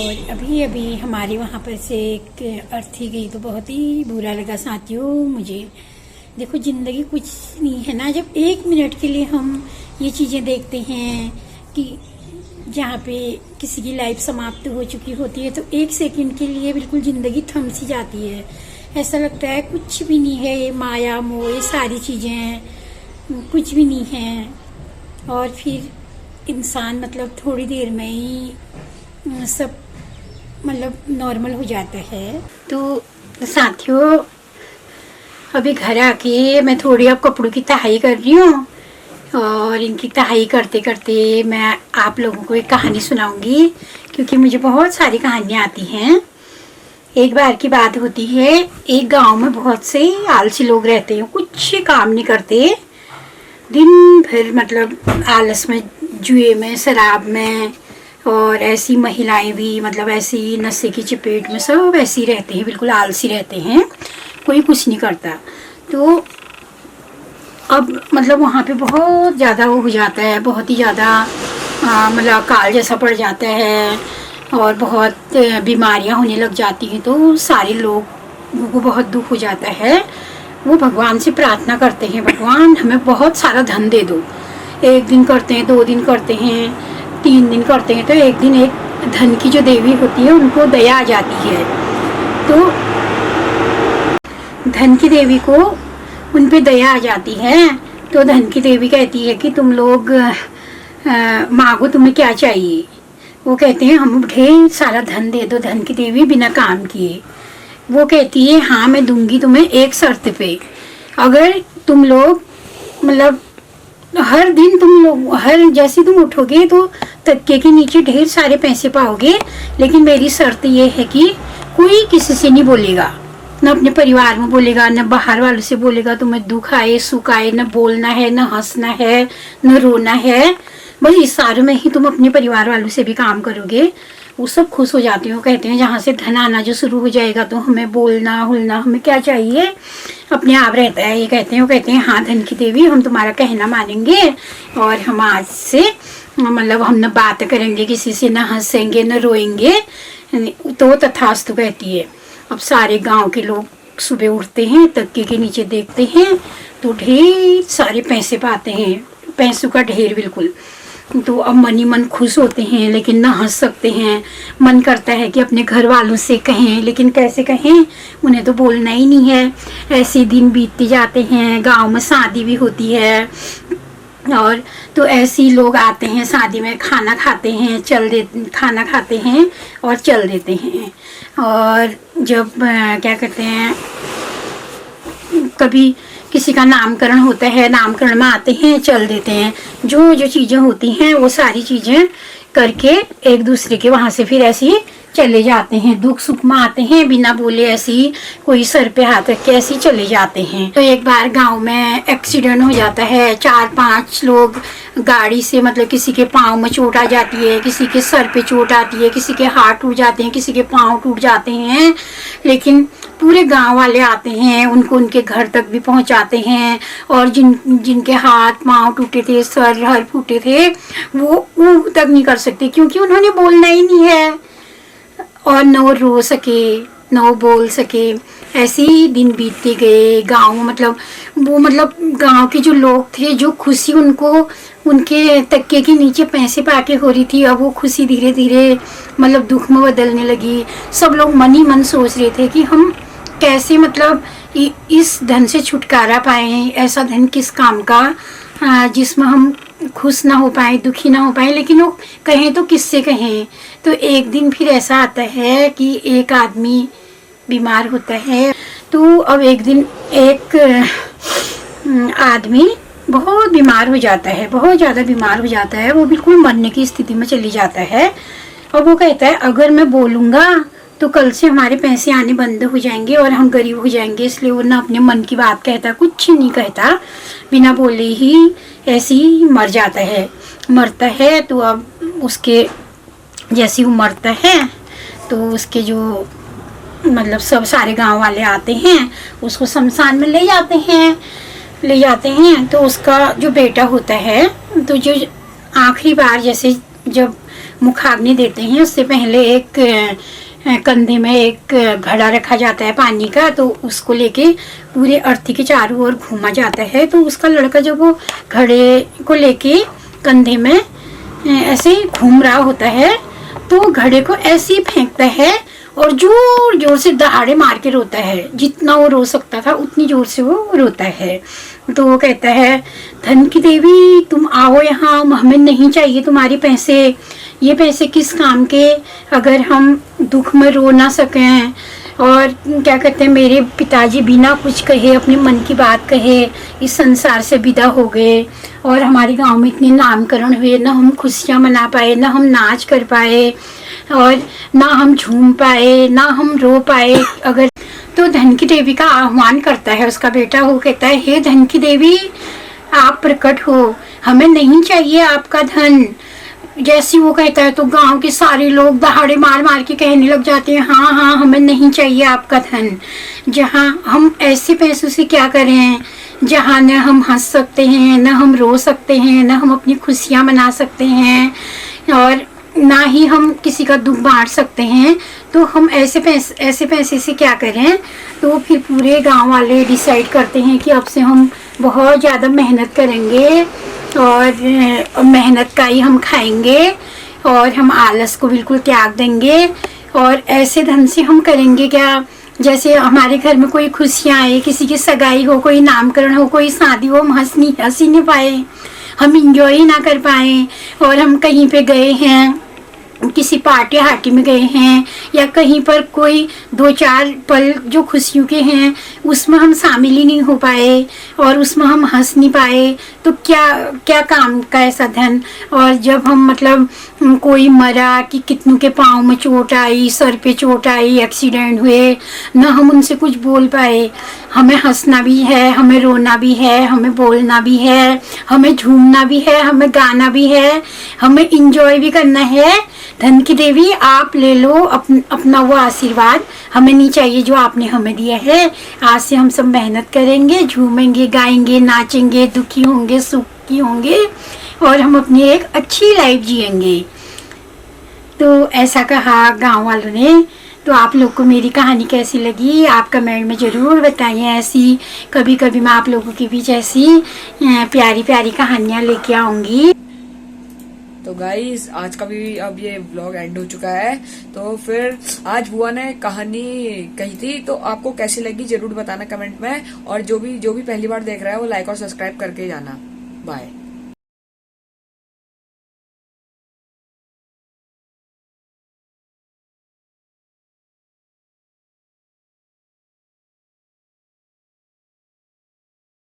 और अभी अभी हमारे वहाँ पर से एक अर्थी गई तो बहुत ही बुरा लगा साथियों मुझे। देखो ज़िंदगी कुछ नहीं है ना, जब एक मिनट के लिए हम ये चीज़ें देखते हैं कि जहाँ पे किसी की लाइफ समाप्त हो चुकी होती है तो एक सेकंड के लिए बिल्कुल ज़िंदगी थम सी जाती है। ऐसा लगता है कुछ भी नहीं है, ये माया मोह ये सारी चीज़ें कुछ भी नहीं है। और फिर इंसान मतलब थोड़ी देर में ही सब मतलब नॉर्मल हो जाता है। तो साथियों अभी घर आके मैं थोड़ी अब कपड़ों की तहाई कर रही हूँ और इनकी तहाई करते करते मैं आप लोगों को एक कहानी सुनाऊंगी, क्योंकि मुझे बहुत सारी कहानियाँ आती हैं। एक बार की बात होती है, एक गांव में बहुत से आलसी लोग रहते हैं, कुछ काम नहीं करते, दिन भर मतलब आलस में, जुए में, शराब में, और ऐसी महिलाएं भी मतलब ऐसी नशे की चपेट में सब ऐसे ही रहते हैं, बिल्कुल आलसी रहते हैं, कोई कुछ नहीं करता। तो अब मतलब वहाँ पे बहुत ज़्यादा वो हो जाता है, बहुत ही ज़्यादा मतलब काल जैसा पड़ जाता है और बहुत बीमारियाँ होने लग जाती हैं। तो सारे लोगों को बहुत दुख हो जाता है। वो भगवान से प्रार्थना करते हैं, भगवान हमें बहुत सारा धन दे दो। एक दिन करते हैं, 2 दिन करते हैं, 3 दिन करते हैं, तो एक दिन एक धन की जो देवी होती है उनको दया आ जाती है। तो धन की देवी को उन पे दया आ जाती है। तो धन की देवी कहती है कि तुम लोग मांगो, तुम्हें क्या चाहिए। वो कहते हैं हम ढेर सारा धन दे दो। धन की देवी बिना काम किए वो कहती है हाँ मैं दूंगी तुम्हें, एक शर्त पे, अगर तुम लोग मतलब हर दिन तुम लोग हर जैसे तुम उठोगे तो तकिए के नीचे ढेर सारे पैसे पाओगे, लेकिन मेरी शर्त ये है कि कोई किसी से नहीं बोलेगा, न अपने परिवार में बोलेगा, न बाहर वालों से बोलेगा। तुम्हें दुख आए सुख आए, न बोलना है, न हंसना है, न रोना है, बस इस सारे में ही तुम अपने परिवार वालों से भी काम करोगे। वो सब खुश हो जाते हैं। वो कहते हैं जहाँ से धन आना जो शुरू हो जाएगा तो हमें बोलना हुलना हमें क्या चाहिए, अपने आप रहता है। ये कहते हैं, वो कहते हैं हाँ धन की देवी हम तुम्हारा कहना मानेंगे और हम आज से मतलब हम न बात करेंगे किसी से, न हंसेंगे न रोएंगे। तो तथास्तु कहती है। अब सारे गांव के लोग सुबह उठते हैं, तकिए के नीचे देखते हैं तो ढेर सारे पैसे पाते हैं, पैसों का ढेर बिल्कुल। तो अब मन ही मन खुश होते हैं, लेकिन ना हंस सकते हैं। मन करता है कि अपने घर वालों से कहें, लेकिन कैसे कहें, उन्हें तो बोलना ही नहीं है। ऐसे दिन बीतते जाते हैं। गांव में शादी भी होती है और तो ऐसे ही लोग आते हैं शादी में, खाना खाते हैं, खाना खाते हैं और चल देते हैं। और जब क्या कहते हैं, कभी किसी का नामकरण होता है, नामकरण में आते हैं, चल देते हैं। जो जो चीज़ें होती हैं वो सारी चीज़ें करके एक दूसरे के वहाँ से फिर ऐसे ही चले जाते हैं। दुख सुख में आते हैं, बिना बोले ऐसे ही कोई सर पे हाथ रख के ऐसे ही चले जाते हैं। तो एक बार गांव में एक्सीडेंट हो जाता है। 4-5 लोग गाड़ी से मतलब किसी के पाँव में चोट आ जाती है, किसी के सर पे चोट आती है, किसी के हाथ टूट जाते हैं, किसी के पाँव टूट जाते हैं, लेकिन पूरे गांव वाले आते हैं, उनको उनके घर तक भी पहुंचाते हैं। और जिनके हाथ पाँव टूटे थे, सर हर फूटे थे, वो तक नहीं कर सकते, क्योंकि उन्होंने बोलना ही नहीं है और न वो रो सके न वो बोल सके। ऐसे ही दिन बीतते गए। गांव मतलब गांव के जो लोग थे, जो खुशी उनको उनके तकिए के नीचे पैसे पाके हो रही थी, अब वो खुशी धीरे धीरे मतलब दुख में बदलने लगी। सब लोग मन ही मन सोच रहे थे कि हम कैसे मतलब इस धन से छुटकारा पाएं। ऐसा धन किस काम का जिसमें हम खुश ना हो पाए, दुखी ना हो पाए, लेकिन वो कहें तो किससे कहें। तो एक दिन फिर ऐसा आता है कि एक आदमी बीमार होता है। तो अब एक दिन एक आदमी बहुत बीमार हो जाता है, बहुत ज़्यादा बीमार हो जाता है। वो बिल्कुल मरने की स्थिति में चली जाता है। और वो कहता है अगर मैं बोलूँगा तो कल से हमारे पैसे आने बंद हो जाएंगे और हम गरीब हो जाएंगे। इसलिए वो ना अपने मन की बात कहता, कुछ नहीं कहता, बिना बोले ही ऐसे ही मर जाता है। मरता है तो अब उसके जैसे वो मरता है तो उसके जो मतलब सब सारे गांव वाले आते हैं, उसको शमशान में ले जाते हैं। तो उसका जो बेटा होता है, तो जो आखिरी बार जैसे जब मुखाग्नि देते हैं। उससे पहले एक कंधे में एक घड़ा रखा जाता है पानी का, तो उसको लेके पूरे अर्थी के चारों ओर घूमा जाता है। तो उसका लड़का जब वो घड़े को लेके कंधे में ऐसे घूम रहा होता है तो घड़े को ऐसे ही फेंकता है और जोर जोर से दहाड़े मार के रोता है। जितना वो रो सकता था उतनी जोर से वो रोता है। तो वो कहता है, धन की देवी तुम आओ यहाँ, हमें नहीं चाहिए तुम्हारे पैसे। ये पैसे किस काम के, अगर हम दुख में रो ना सकें। और क्या कहते हैं, मेरे पिताजी बिना कुछ कहे, अपने मन की बात कहे, इस संसार से विदा हो गए। और हमारे गांव में इतने नामकरण हुए, ना हम खुशियाँ मना पाए, ना हम नाच कर पाए, और ना हम झूम पाए, ना हम रो पाए। अगर तो धन की देवी का आह्वान करता है उसका बेटा। वो कहता है, हे धन की देवी आप प्रकट हो, हमें नहीं चाहिए आपका धन। जैसे वो कहता है तो गांव के सारे लोग दहाड़े मार मार के कहने लग जाते हैं, हाँ हाँ हमें नहीं चाहिए आपका धन। जहाँ हम ऐसे पैसों से क्या करें, जहाँ न हम हंस सकते हैं, न हम रो सकते हैं, न हम अपनी खुशियाँ मना सकते हैं, और ना ही हम किसी का दुख बांट सकते हैं। तो हम ऐसे पैसे से क्या करें। तो फिर पूरे गांव वाले डिसाइड करते हैं कि अब से हम बहुत ज़्यादा मेहनत करेंगे और मेहनत का ही हम खाएंगे, और हम आलस को बिल्कुल त्याग देंगे। और ऐसे ढंग से हम करेंगे क्या, जैसे हमारे घर में कोई खुशियाँ आए, किसी की सगाई हो, कोई नामकरण हो, कोई शादी हो, हम हंस नहीं पाए, हम इंजॉय ना कर पाए। और हम कहीं पे गए हैं, किसी पार्टी हार्टी में गए हैं, या कहीं पर कोई 2-4 पल जो खुशियों के हैं उसमें हम शामिल ही नहीं हो पाए, और उसमें हम हंस नहीं पाए, तो क्या क्या काम का ऐसा धन। और जब हम मतलब कोई मरा कि कितनों के पाँव में चोट आई, सर पे चोट आई, एक्सीडेंट हुए, न हम उनसे कुछ बोल पाए। हमें हंसना भी है, हमें रोना भी है, हमें बोलना भी है, हमें झूमना भी है, हमें गाना भी है, हमें इंजॉय भी करना है। धन की देवी आप ले लो अपना वो आशीर्वाद, हमें नहीं चाहिए जो आपने हमें दिया है। आज से हम सब मेहनत करेंगे, झूमेंगे, गाएंगे, नाचेंगे, दुखी होंगे, सुखी होंगे, और हम अपनी एक अच्छी लाइफ जिएंगे। तो ऐसा कहा गांव वालों ने। तो आप लोग को मेरी कहानी कैसी लगी आप कमेंट में ज़रूर बताइए। ऐसी कभी कभी मैं आप लोगों के बीच ऐसी प्यारी प्यारी कहानियाँ लेके आऊँगी। तो गाइस आज का भी अब ये व्लॉग एंड हो चुका है। तो फिर आज बुआ ने कहानी कही थी, तो आपको कैसी लगी जरूर बताना कमेंट में। और जो भी पहली बार देख रहा है वो लाइक और सब्सक्राइब करके जाना। बाय।